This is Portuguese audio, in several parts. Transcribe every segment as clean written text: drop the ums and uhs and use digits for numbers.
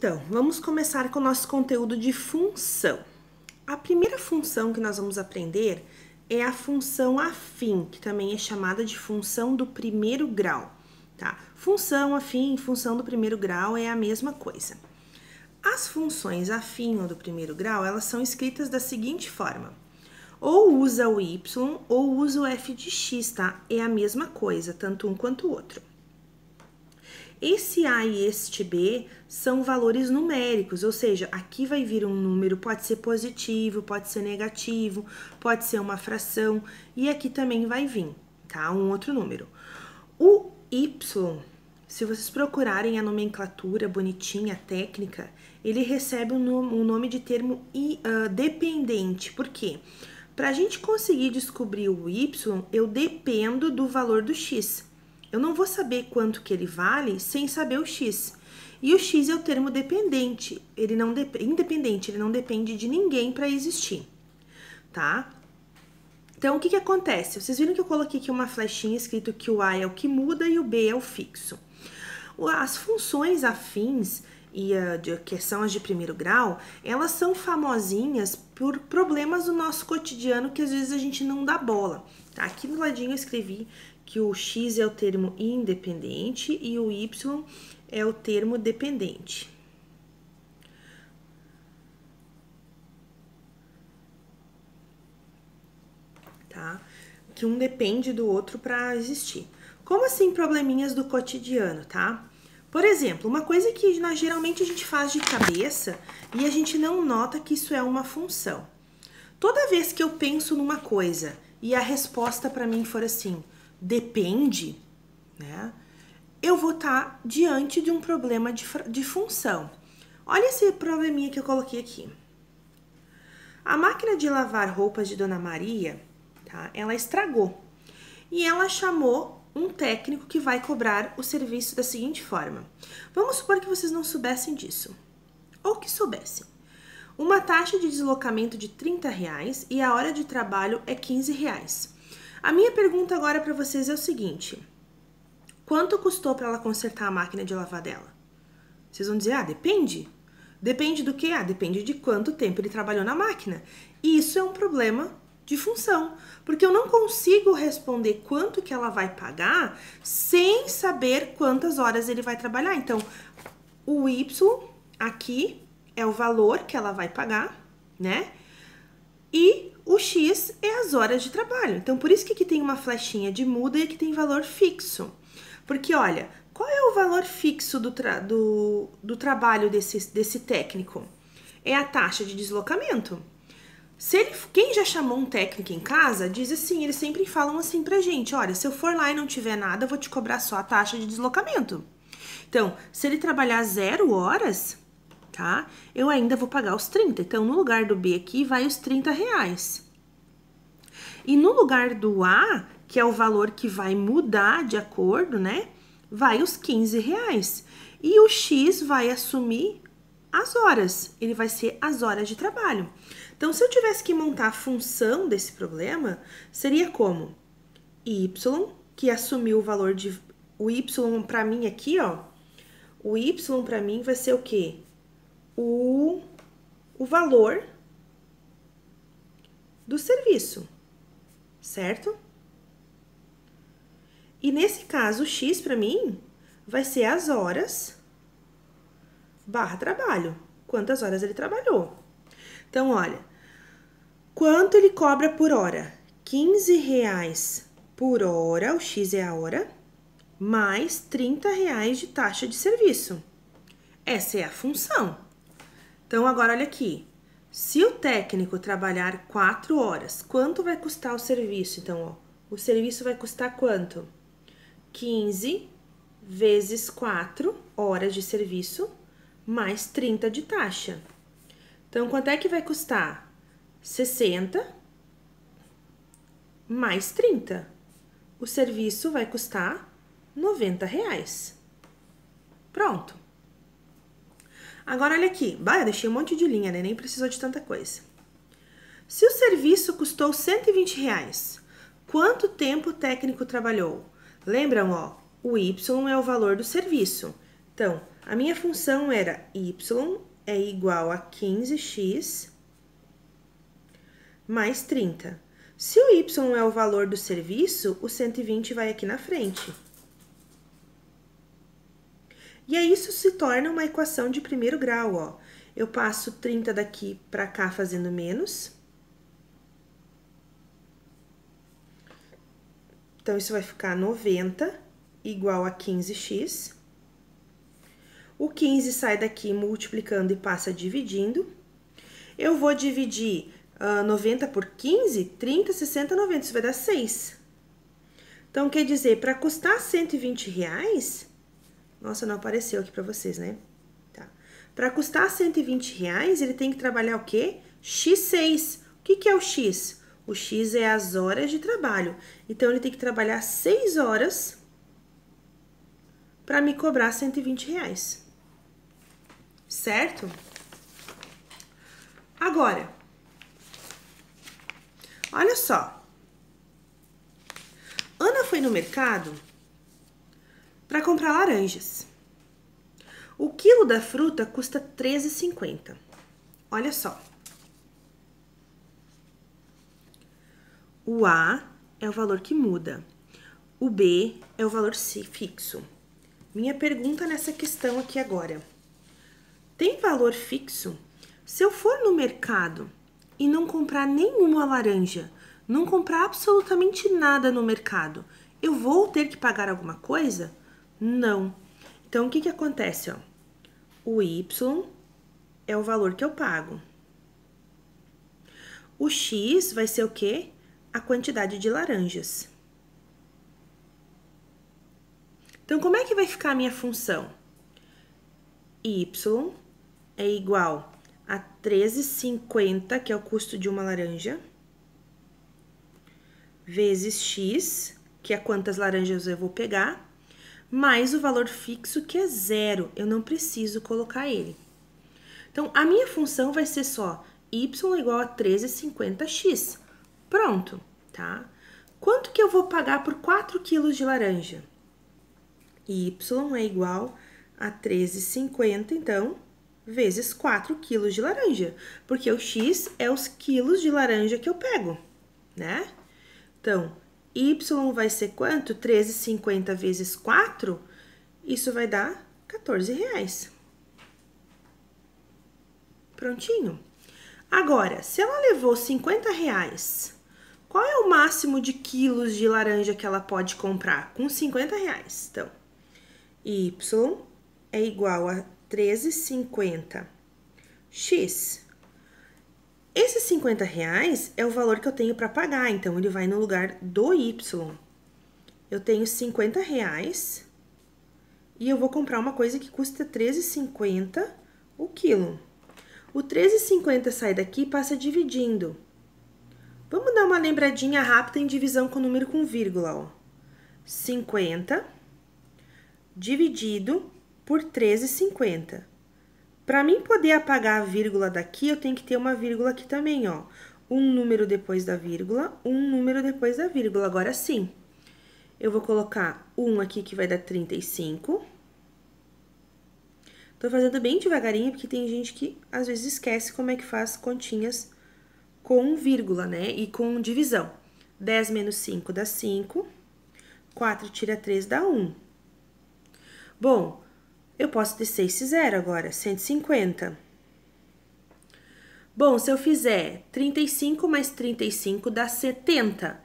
Então, vamos começar com o nosso conteúdo de função. A primeira função que nós vamos aprender é a função afim, que também é chamada de função do primeiro grau, tá? Função afim e função do primeiro grau é a mesma coisa. As funções afim ou do primeiro grau, elas são escritas da seguinte forma: ou usa o y ou usa o f de x, tá? É a mesma coisa, tanto um quanto o outro. Esse A e este B são valores numéricos, ou seja, aqui vai vir um número, pode ser positivo, pode ser negativo, pode ser uma fração, e aqui também vai vir, tá? Um outro número. O Y, se vocês procurarem a nomenclatura bonitinha, técnica, ele recebe o nome de termo dependente. Por quê? Para a gente conseguir descobrir o Y, eu dependo do valor do X. Eu não vou saber quanto que ele vale sem saber o x. E o x é o termo dependente, independente, ele não depende de ninguém para existir, tá? Então, o que acontece? Vocês viram que eu coloquei aqui uma flechinha escrito que o A é o que muda e o B é o fixo. As funções afins, que são as de primeiro grau, elas são famosinhas por problemas do nosso cotidiano que às vezes a gente não dá bola, tá? Aqui do ladinho eu escrevi que o x é o termo independente e o y é o termo dependente. Tá? Que um depende do outro para existir. Como assim probleminhas do cotidiano, tá? Por exemplo, uma coisa que geralmente a gente faz de cabeça e a gente não nota que isso é uma função. Toda vez que eu penso numa coisa e a resposta para mim for assim: depende, né? Eu vou estar diante de um problema de função. Olha esse probleminha que eu coloquei aqui. A máquina de lavar roupas de Dona Maria, tá? Ela estragou. E ela chamou um técnico que vai cobrar o serviço da seguinte forma. Vamos supor que vocês não soubessem disso. Ou que soubessem. Uma taxa de deslocamento de R$30 e a hora de trabalho é R$15. A minha pergunta agora para vocês é o seguinte: quanto custou para ela consertar a máquina de lavar dela? Vocês vão dizer, depende. Depende do quê? Depende de quanto tempo ele trabalhou na máquina. E isso é um problema de função, porque eu não consigo responder quanto que ela vai pagar sem saber quantas horas ele vai trabalhar. Então, o Y aqui é o valor que ela vai pagar, né? E o X é as horas de trabalho. Então, por isso que aqui tem uma flechinha de muda e aqui tem valor fixo. Porque, olha, qual é o valor fixo do trabalho desse técnico? É a taxa de deslocamento. Quem já chamou um técnico em casa, diz assim, eles sempre falam assim pra gente: olha, se eu for lá e não tiver nada, eu vou te cobrar só a taxa de deslocamento. Então, se ele trabalhar 0 horas... tá? Eu ainda vou pagar os 30. Então, no lugar do B aqui, vai os R$30. E no lugar do A, que é o valor que vai mudar de acordo, né? Vai os R$15. E o X vai assumir as horas. Ele vai ser as horas de trabalho. Então, se eu tivesse que montar a função desse problema, seria como? Y, que assumiu o valor de... O Y para mim aqui, ó. O Y para mim vai ser o quê? O valor do serviço, certo? E nesse caso, o X para mim vai ser as horas barra trabalho. Quantas horas ele trabalhou. Então, olha, quanto ele cobra por hora? R$15 por hora, o X é a hora, mais R$30 de taxa de serviço. Essa é a função. Então, agora olha aqui, se o técnico trabalhar 4 horas, quanto vai custar o serviço? Então, ó, o serviço vai custar quanto? 15 vezes 4 horas de serviço, mais 30 de taxa. Então, quanto é que vai custar? 60 mais 30. O serviço vai custar R$90. Pronto. Agora, olha aqui. Eu deixei um monte de linha, né? Nem precisou de tanta coisa. Se o serviço custou R$120, quanto tempo o técnico trabalhou? Lembram, ó? O Y é o valor do serviço. Então, A minha função era y é igual a 15x mais 30. Se o y é o valor do serviço, o 120 vai aqui na frente. E aí isso se torna uma equação de primeiro grau, ó. Eu passo 30 daqui para cá fazendo menos. Então, isso vai ficar 90 igual a 15x. O 15 sai daqui multiplicando e passa dividindo. Eu vou dividir 90 por 15, 30, 60, 90. Isso vai dar 6. Então, quer dizer, para custar R$120... Nossa, não apareceu aqui para vocês, né? Tá. Para custar R$120, ele tem que trabalhar o quê? x6. O que é o x? O x é as horas de trabalho. Então, ele tem que trabalhar 6 horas para me cobrar R$120. Certo? Agora, olha só. Ana foi no mercado para comprar laranjas. O quilo da fruta custa R$13,50. Olha só. O A é o valor que muda. O B é o valor fixo. Minha pergunta nessa questão aqui agora. Tem valor fixo? Se eu for no mercado e não comprar nenhuma laranja, não comprar absolutamente nada no mercado, eu vou ter que pagar alguma coisa? Não. Então, o que acontece, ó? O Y é o valor que eu pago. O X vai ser o quê? A quantidade de laranjas. Então, como é que vai ficar a minha função? Y é igual a R$13,50, que é o custo de uma laranja, vezes X, que é quantas laranjas eu vou pegar, mais o valor fixo, que é 0. Eu não preciso colocar ele. Então, a minha função vai ser só y igual a 13,50x. Pronto, tá? Quanto que eu vou pagar por 4 quilos de laranja? Y é igual a 13,50, então, vezes 4 quilos de laranja. Porque o x é os quilos de laranja que eu pego, né? Então, y vai ser quanto? 13,50 vezes 4, isso vai dar R$14. Prontinho. Agora, se ela levou R$50, qual é o máximo de quilos de laranja que ela pode comprar? Com R$50. Então, y é igual a 13,50x. Esses R$50 é o valor que eu tenho para pagar, então ele vai no lugar do y. Eu tenho R$50 e eu vou comprar uma coisa que custa R$13,50 o quilo. O R$13,50 sai daqui e passa dividindo. Vamos dar uma lembradinha rápida em divisão com número com vírgula, ó. 50 dividido por R$13,50. Para mim poder apagar a vírgula daqui, eu tenho que ter uma vírgula aqui também, ó. Um número depois da vírgula, um número depois da vírgula. Agora sim, eu vou colocar 1 aqui que vai dar 35. Tô fazendo bem devagarinho, porque tem gente que às vezes esquece como é que faz continhas com vírgula, né? E com divisão. 10 menos 5 dá 5. 4 tira 3 dá 1. Bom, eu posso descer esse zero agora, 150. Bom, se eu fizer 35 mais 35 dá 70.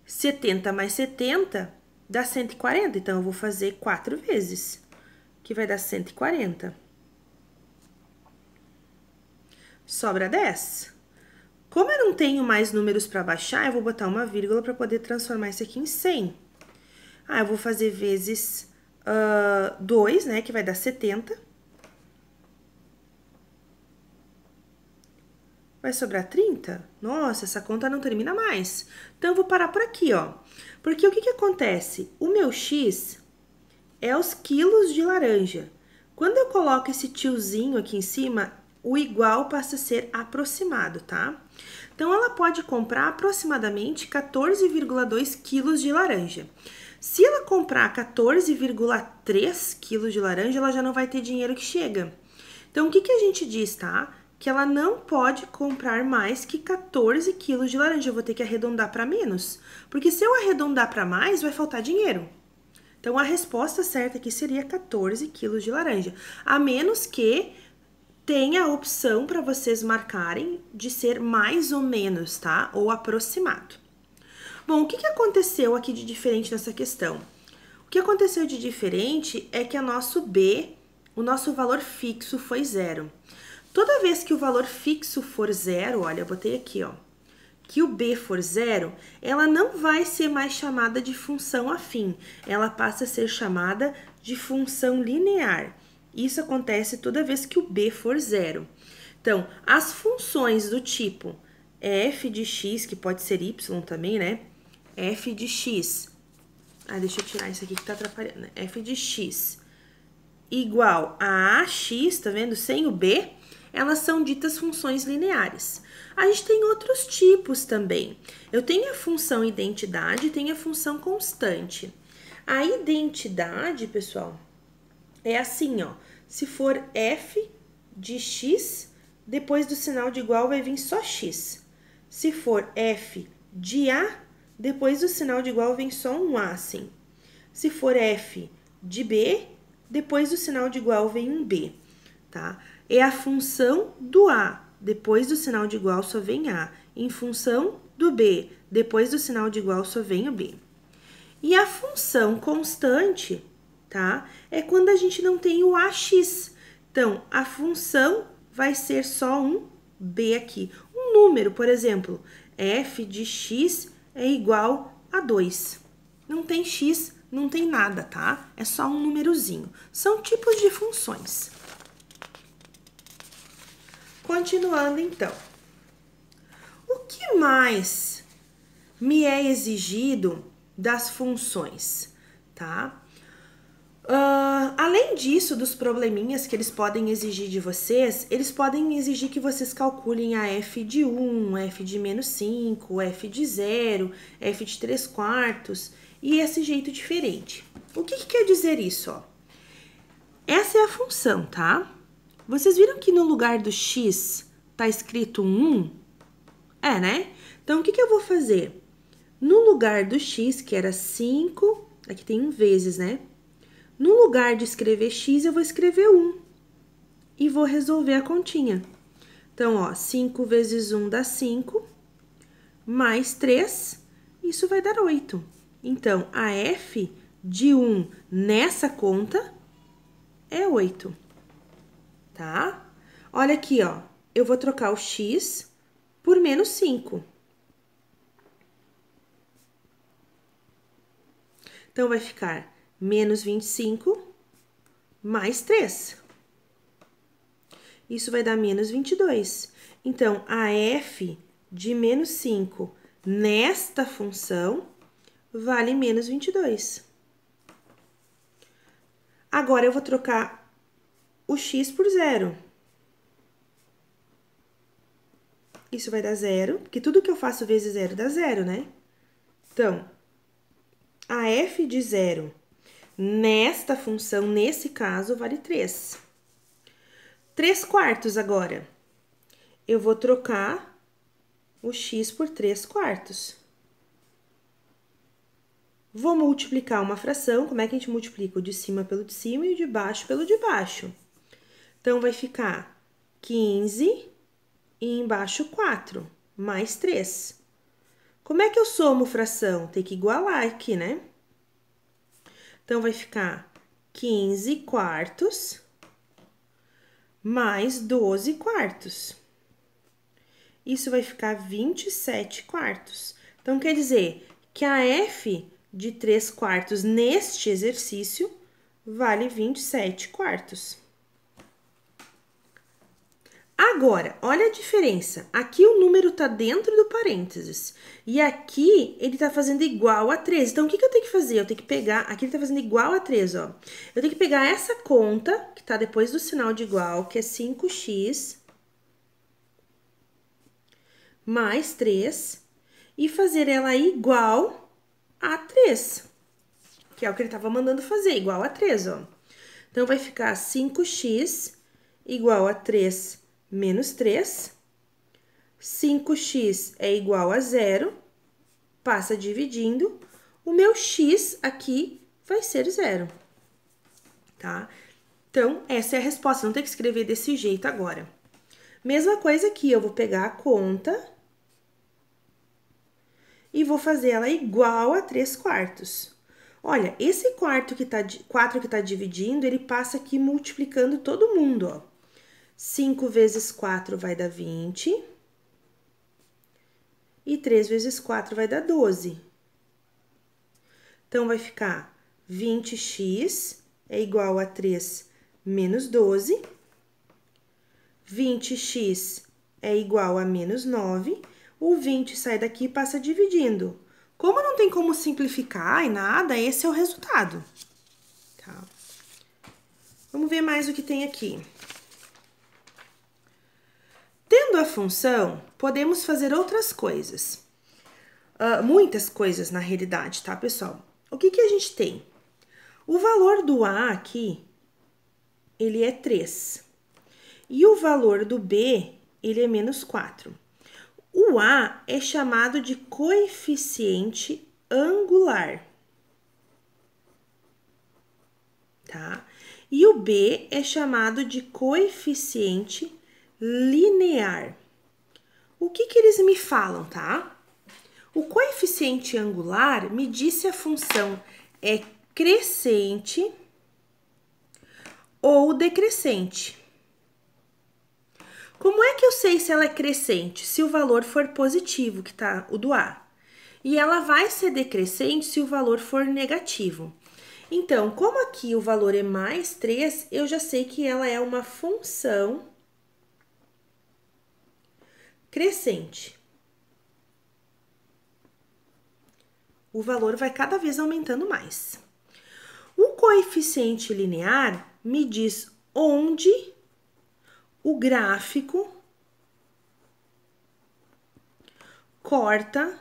70 mais 70 dá 140, então eu vou fazer 4 vezes, que vai dar 140. Sobra 10. Como eu não tenho mais números para baixar, eu vou botar uma vírgula para poder transformar isso aqui em 100. Ah, eu vou fazer vezes 2, né, que vai dar 70. Vai sobrar 30? Nossa, essa conta não termina mais. Então, eu vou parar por aqui, ó. Porque o que acontece? O meu X é os quilos de laranja. Quando eu coloco esse tiozinho aqui em cima, o igual passa a ser aproximado, tá? Então, ela pode comprar aproximadamente 14,2 quilos de laranja. Se ela comprar 14,3 quilos de laranja, ela já não vai ter dinheiro que chega. Então, o que a gente diz, tá? Que ela não pode comprar mais que 14 quilos de laranja. Eu vou ter que arredondar para menos. Porque se eu arredondar para mais, vai faltar dinheiro. Então, a resposta certa aqui seria 14 quilos de laranja. A menos que tenha a opção para vocês marcarem de ser mais ou menos, tá? Ou aproximado. Bom, o que aconteceu aqui de diferente nessa questão? O que aconteceu de diferente é que o nosso valor fixo foi zero. Toda vez que o valor fixo for zero, olha, eu botei aqui, ó, que o b for zero, ela não vai ser mais chamada de função afim, ela passa a ser chamada de função linear. Isso acontece toda vez que o b for zero. Então, as funções do tipo f de x, que pode ser y também, né? F de x. Deixa eu tirar isso aqui que tá atrapalhando, né? F de x igual a ax, tá vendo? Sem o b, elas são ditas funções lineares. A gente tem outros tipos também. Eu tenho a função identidade e tenho a função constante. A identidade, pessoal, é assim, ó. Se for f de x, depois do sinal de igual vai vir só x. Se for f de a, depois do sinal de igual vem só um a, assim. Se for f de b, depois do sinal de igual vem um b, tá? É a função do a, depois do sinal de igual só vem a. Em função do b, depois do sinal de igual só vem o b. E a função constante, tá? É quando a gente não tem o ax. Então, a função vai ser só um b aqui. Um número, por exemplo, f de x é igual a 2. Não tem x, não tem nada, tá? É só um númerozinho. São tipos de funções. Continuando, então. O que mais me é exigido das funções, tá? Além disso, dos probleminhas que eles podem exigir de vocês, eles podem exigir que vocês calculem a f de 1, f de menos 5, f de 0, f de 3 quartos e esse jeito diferente. O que quer dizer isso, ó? Essa é a função, tá? Vocês viram que no lugar do x tá escrito 1? É, né? Então, o que eu vou fazer? No lugar do x, que era 5, aqui tem um vezes, né? No lugar de escrever x, eu vou escrever 1 e vou resolver a continha. Então, ó, 5 vezes 1 dá 5, mais 3, isso vai dar 8. Então, a f de 1 nessa conta é 8, tá? Olha aqui, ó, eu vou trocar o x por menos 5. Então, vai ficar menos 25 mais 3. Isso vai dar menos 22. Então, a f de menos 5 nesta função vale menos 22. Agora, eu vou trocar o x por 0. Isso vai dar 0, porque tudo que eu faço vezes 0 dá 0, né? Então, a f de 0 nesta função, nesse caso, vale 3. 3 quartos agora. Eu vou trocar o x por 3 quartos. Vou multiplicar uma fração. Como é que a gente multiplica? O de cima pelo de cima e o de baixo pelo de baixo. Então, vai ficar 15 e embaixo 4, mais 3. Como é que eu somo fração? Tem que igualar aqui, né? Então, vai ficar 15 quartos mais 12 quartos. Isso vai ficar 27 quartos. Então, quer dizer que a f de 3 quartos neste exercício vale 27 quartos. Agora, olha a diferença. Aqui o número tá dentro do parênteses. E aqui ele tá fazendo igual a 3. Então, o que eu tenho que fazer? Eu tenho que pegar... Aqui ele tá fazendo igual a 3, ó. Eu tenho que pegar essa conta, que tá depois do sinal de igual, que é 5x mais 3, e fazer ela igual a 3. que é o que ele estava mandando fazer, igual a 3, ó. Então, vai ficar 5x igual a 3 menos 3. 5x é igual a 0, passa dividindo. O meu x aqui vai ser 0, tá? Então, essa é a resposta, não tem que escrever desse jeito agora. Mesma coisa aqui, eu vou pegar a conta e vou fazer ela igual a 3/4. Olha, esse 4 que tá dividindo, ele passa aqui multiplicando todo mundo, ó. 5 vezes 4 vai dar 20. E 3 vezes 4 vai dar 12. Então, vai ficar 20x é igual a 3 menos 12. 20x é igual a menos 9. O 20 sai daqui e passa dividindo. Como não tem como simplificar e nada, esse é o resultado. Tá? Vamos ver mais o que tem aqui. Tendo a função, podemos fazer outras coisas. Muitas coisas, na realidade, tá, pessoal? O que a gente tem? O valor do A aqui, ele é 3. E o valor do B, ele é menos 4. O A é chamado de coeficiente angular. Tá? E o B é chamado de coeficiente linear. O que eles me falam, tá? O coeficiente angular me diz se a função é crescente ou decrescente. Como é que eu sei se ela é crescente? Se o valor for positivo, que tá o do A. E ela vai ser decrescente se o valor for negativo. Então, como aqui o valor é mais 3, eu já sei que ela é uma função crescente. O valor vai cada vez aumentando mais. O coeficiente linear me diz onde o gráfico corta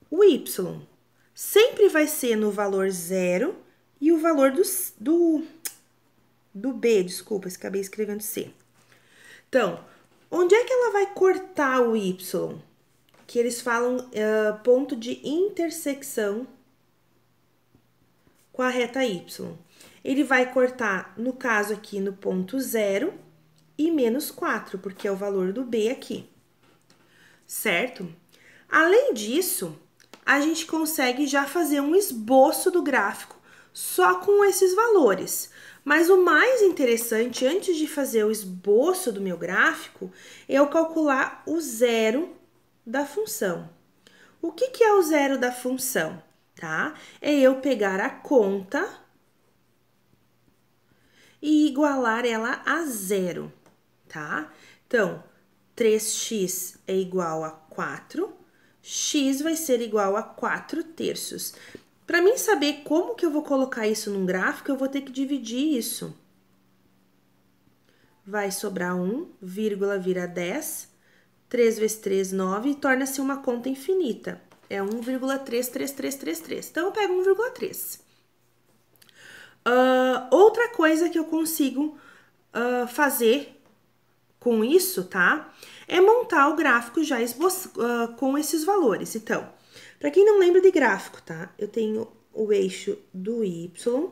o y. Sempre vai ser no valor 0 e o valor do B, desculpa, acabei escrevendo C. Então, onde é que ela vai cortar o y? Que eles falam ponto de intersecção com a reta y. Ele vai cortar, no caso aqui, no ponto 0 e menos 4, porque é o valor do B aqui, certo? Além disso, a gente consegue já fazer um esboço do gráfico só com esses valores. Mas o mais interessante, antes de fazer o esboço do meu gráfico, é eu calcular o zero da função. O que é o zero da função, tá? É eu pegar a conta e igualar ela a 0, tá? Então, 3x é igual a 4, x vai ser igual a 4/3. Para mim saber como que eu vou colocar isso num gráfico, eu vou ter que dividir isso. Vai sobrar 1, vírgula vira 10, 3 vezes 3, 9, e torna-se uma conta infinita. É 1,33333. Então, eu pego 1,3. Outra coisa que eu consigo fazer com isso, tá? É montar o gráfico já com esses valores. Então, para quem não lembra de gráfico, tá? Eu tenho o eixo do y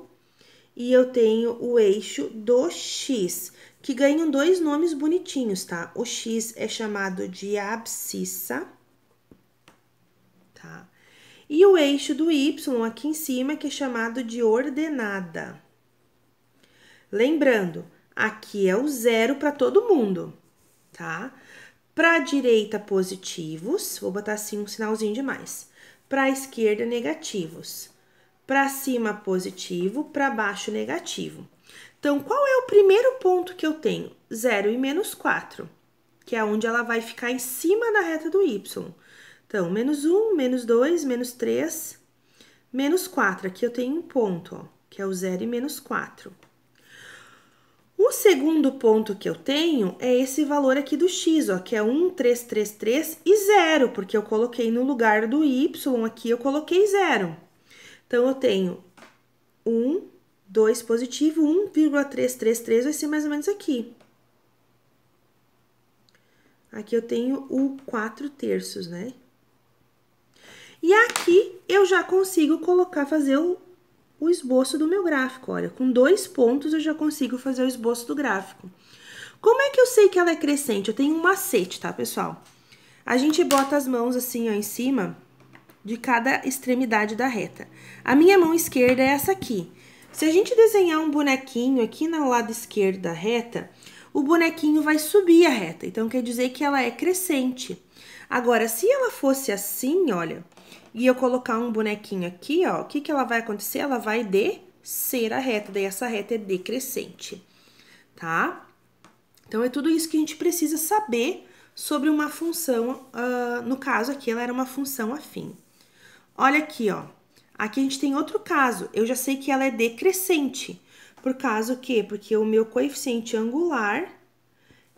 e eu tenho o eixo do x, que ganham dois nomes bonitinhos, tá? O x é chamado de abscissa, tá? E o eixo do y aqui em cima, que é chamado de ordenada. Lembrando, aqui é o 0 para todo mundo, tá? Para a direita, positivos, vou botar assim um sinalzinho de mais. Para a esquerda, negativos. Para cima, positivo, para baixo, negativo. Então, qual é o primeiro ponto que eu tenho? 0 e menos 4, que é onde ela vai ficar em cima da reta do y. Então, menos 1, menos 2, menos 3, menos 4. Aqui eu tenho um ponto, ó, que é o 0 e menos 4. O segundo ponto que eu tenho é esse valor aqui do x, ó, que é 1,333 e 0, porque eu coloquei no lugar do y, aqui eu coloquei 0. Então, eu tenho 1, 2 positivo, 1,333 vai ser mais ou menos aqui. Aqui eu tenho o 4/3, né? E aqui eu já consigo fazer o esboço do meu gráfico, olha. Com 2 pontos eu já consigo fazer o esboço do gráfico. Como é que eu sei que ela é crescente? Eu tenho um macete, tá, pessoal? A gente bota as mãos assim, ó, em cima de cada extremidade da reta. A minha mão esquerda é essa aqui. Se a gente desenhar um bonequinho aqui no lado esquerdo da reta, o bonequinho vai subir a reta. Então, quer dizer que ela é crescente. Agora, se ela fosse assim, olha, e eu colocar um bonequinho aqui, ó, o que que ela vai acontecer? Ela vai descer a reta, daí essa reta é decrescente, tá? Então, é tudo isso que a gente precisa saber sobre uma função, no caso aqui, ela era uma função afim. Olha aqui, ó. Aqui a gente tem outro caso. Eu já sei que ela é decrescente. Por causa o quê? Porque o meu coeficiente angular,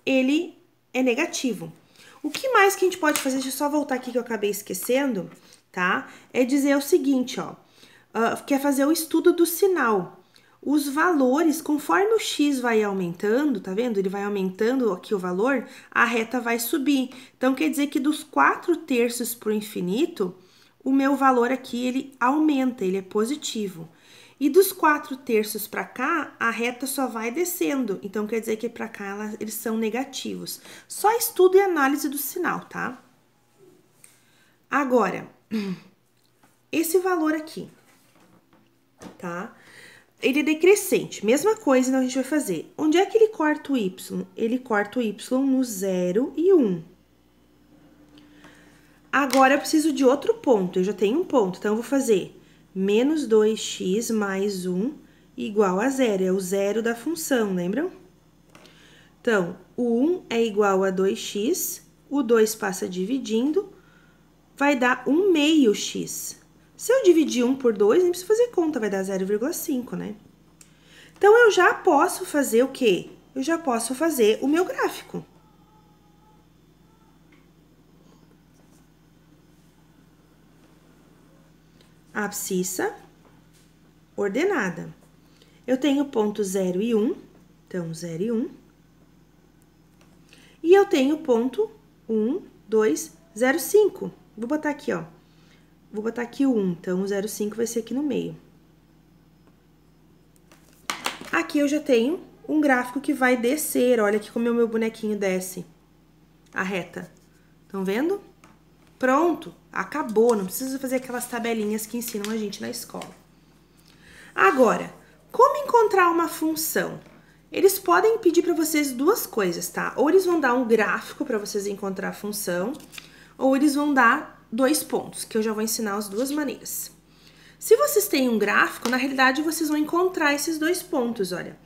ele é negativo. O que mais que a gente pode fazer? Deixa eu só voltar aqui que eu acabei esquecendo, tá? É dizer o seguinte, ó. Quer fazer o estudo do sinal. Os valores, conforme o x vai aumentando, tá vendo? Ele vai aumentando aqui o valor, a reta vai subir. Então, quer dizer que dos 4/3 pro infinito, o meu valor aqui, ele aumenta, ele é positivo. E dos 4/3 para cá, a reta só vai descendo. Então, quer dizer que para cá eles são negativos. Só estudo e análise do sinal, tá? Agora, esse valor aqui, tá? Ele é decrescente. Mesma coisa, então a gente vai fazer. Onde é que ele corta o y? Ele corta o y no 0 e 1. Agora, eu preciso de outro ponto. Eu já tenho um ponto, então eu vou fazer menos 2x mais 1 igual a 0. É o zero da função, lembram? Então, o 1 é igual a 2x, o 2 passa dividindo, vai dar 1/2x. Se eu dividir 1 por 2, nem preciso fazer conta, vai dar 0,5, né? Então, eu já posso fazer o quê? Eu já posso fazer o meu gráfico. Abscissa ordenada. Eu tenho ponto 0 e 1, então 0 e 1. E eu tenho ponto 1, 2, 0, 5. Vou botar aqui, ó. Vou botar aqui o 1, então o 0,5 vai ser aqui no meio. Aqui eu já tenho um gráfico que vai descer. Olha aqui como o meu bonequinho desce a reta. Estão vendo? Pronto, acabou. Não precisa fazer aquelas tabelinhas que ensinam a gente na escola. Agora, como encontrar uma função? Eles podem pedir para vocês duas coisas, tá? Ou eles vão dar um gráfico para vocês encontrar a função, ou eles vão dar 2 pontos, que eu já vou ensinar as duas maneiras. Se vocês têm um gráfico, na realidade, vocês vão encontrar esses 2 pontos, olha.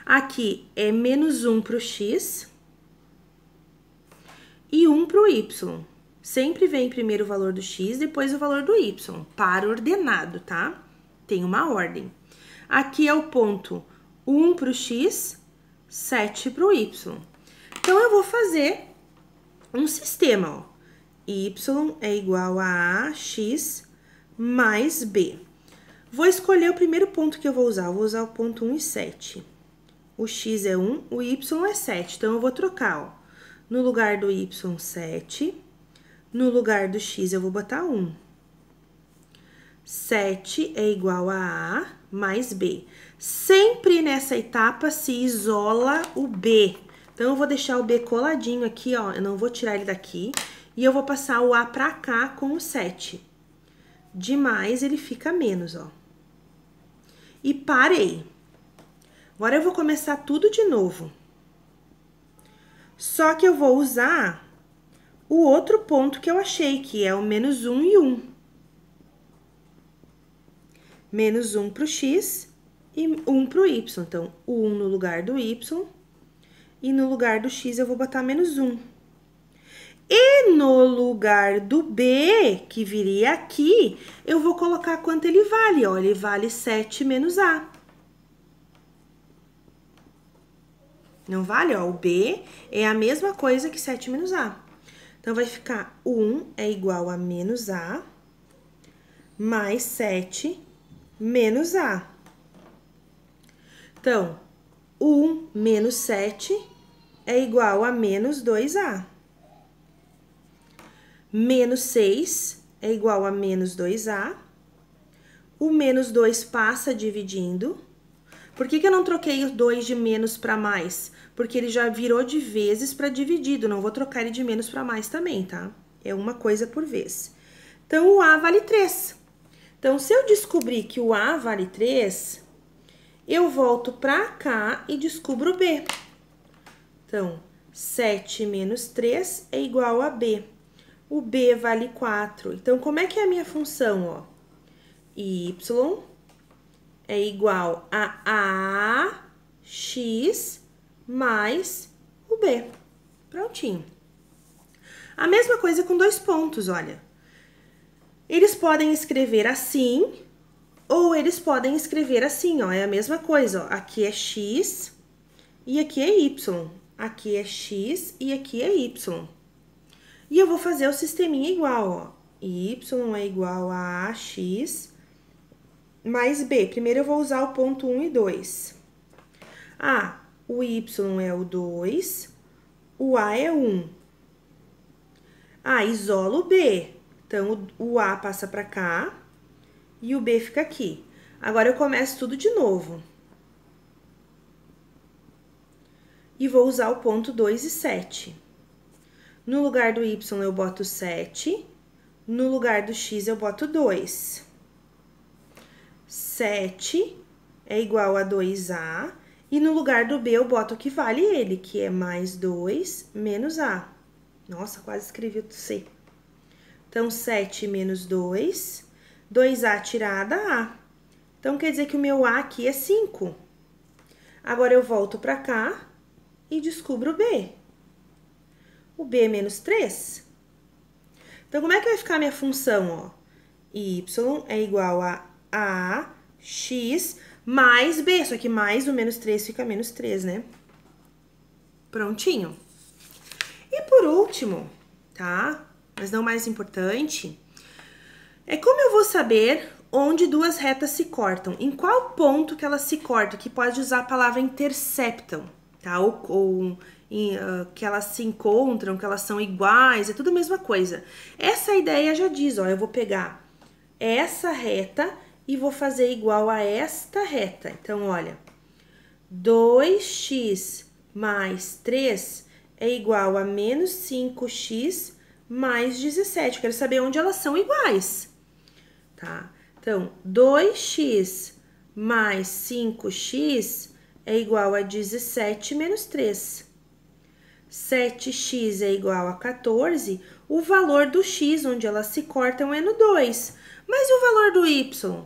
Aqui é menos 1 para o x e 1 para o y. Sempre vem primeiro o valor do x, depois o valor do y, para ordenado, tá? Tem uma ordem. Aqui é o ponto 1 para o x, 7 para o y. Então, eu vou fazer um sistema, ó. Y é igual a AX mais B. Vou escolher o primeiro ponto que eu vou usar. Eu vou usar o ponto 1 e 7. O x é 1, o y é 7. Então, eu vou trocar, ó. No lugar do y, 7. No lugar do x, eu vou botar 1. 7 é igual a A mais B. Sempre nessa etapa se isola o B. Então, eu vou deixar o B coladinho aqui, ó. Eu não vou tirar ele daqui. E eu vou passar o A pra cá com o 7. De mais, ele fica menos, ó. E parei. Agora, eu vou começar tudo de novo. Só que eu vou usar o outro ponto que eu achei, que é o menos 1 e 1. Menos 1 para o x e 1 para o y. Então, o 1 no lugar do y e no lugar do x eu vou botar menos 1. E no lugar do B, que viria aqui, eu vou colocar quanto ele vale. Ó, ele vale 7 menos A. Não vale? Ó, o B é a mesma coisa que 7 menos A. Então, vai ficar 1 é igual a menos A mais 7 menos A. Então, 1 menos 7 é igual a menos 2A. Menos 6 é igual a menos 2A. O menos 2 passa dividindo. Por que eu não troquei o 2 de menos para mais? Porque ele já virou de vezes para dividido. Não vou trocar ele de menos para mais também, tá? É uma coisa por vez. Então, o A vale 3. Então, se eu descobrir que o A vale 3, eu volto para cá e descubro o B. Então, 7 menos 3 é igual a B. O B vale 4. Então, como é que é a minha função, ó? Y é igual a AX mais o B. Prontinho. A mesma coisa com 2 pontos, olha. Eles podem escrever assim, ou eles podem escrever assim, ó. É a mesma coisa, ó. Aqui é X e aqui é Y. Aqui é X e aqui é Y. E eu vou fazer o sisteminha igual, ó. Y é igual a AX mais B. Primeiro eu vou usar o ponto 1 e 2. O Y é o 2, o A é 1. Isolo o B. Então, o A passa para cá e o B fica aqui. Agora, eu começo tudo de novo. E vou usar o ponto 2 e 7. No lugar do Y, eu boto 7. No lugar do X, eu boto 2. 7 é igual a 2A. E no lugar do B, eu boto o que vale ele, que é mais 2 menos A. Nossa, quase escrevi o C. Então, 7 menos 2, 2A tirada A. Então, quer dizer que o meu A aqui é 5. Agora, eu volto para cá e descubro o B. O B é menos 3. Então, como é que vai ficar a minha função, ó? Y é igual a AX mais B. Só que mais o menos 3 fica menos 3, né? Prontinho. E por último, tá? Mas não mais importante, é como eu vou saber onde duas retas se cortam, em qual ponto que elas se cortam, que pode usar a palavra interceptam, tá? Que elas se encontram, que elas são iguais, é tudo a mesma coisa. Essa ideia já diz, ó, eu vou pegar essa reta e vou fazer igual a esta reta. Então, olha, 2x mais 3 é igual a menos 5x mais 17. Eu quero saber onde elas são iguais, tá? Então, 2x mais 5x é igual a 17 menos 3. 7x é igual a 14. O valor do x, onde elas se cortam, é no 2. Mas e o valor do y?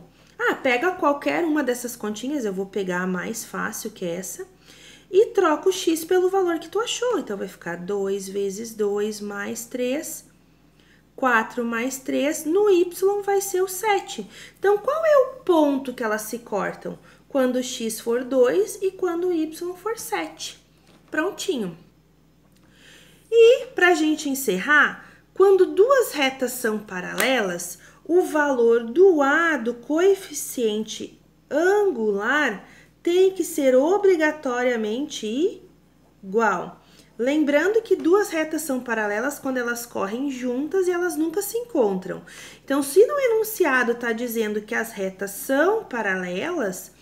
Pega qualquer uma dessas continhas, eu vou pegar a mais fácil, que é essa, e troca o x pelo valor que tu achou. Então, vai ficar 2 vezes 2 mais 3, 4 mais 3, no y vai ser o 7. Então, qual é o ponto que elas se cortam? Quando o x for 2 e quando o y for 7. Prontinho. E, pra gente encerrar, quando duas retas são paralelas, o valor do A do coeficiente angular tem que ser obrigatoriamente igual. Lembrando que duas retas são paralelas quando elas correm juntas e elas nunca se encontram. Então, se no enunciado está dizendo que as retas são paralelas,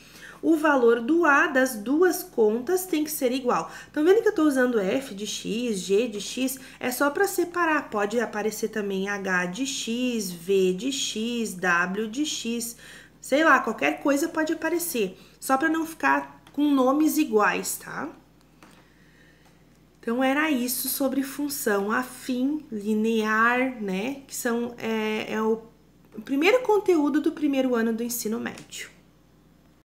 o valor do A das duas contas tem que ser igual. Estão vendo que eu estou usando F de X, G de X? É só para separar. Pode aparecer também H de X, V de X, W de X. Sei lá, qualquer coisa pode aparecer. Só para não ficar com nomes iguais, tá? Então, era isso sobre função afim, linear, né? Que são, é o primeiro conteúdo do primeiro ano do ensino médio.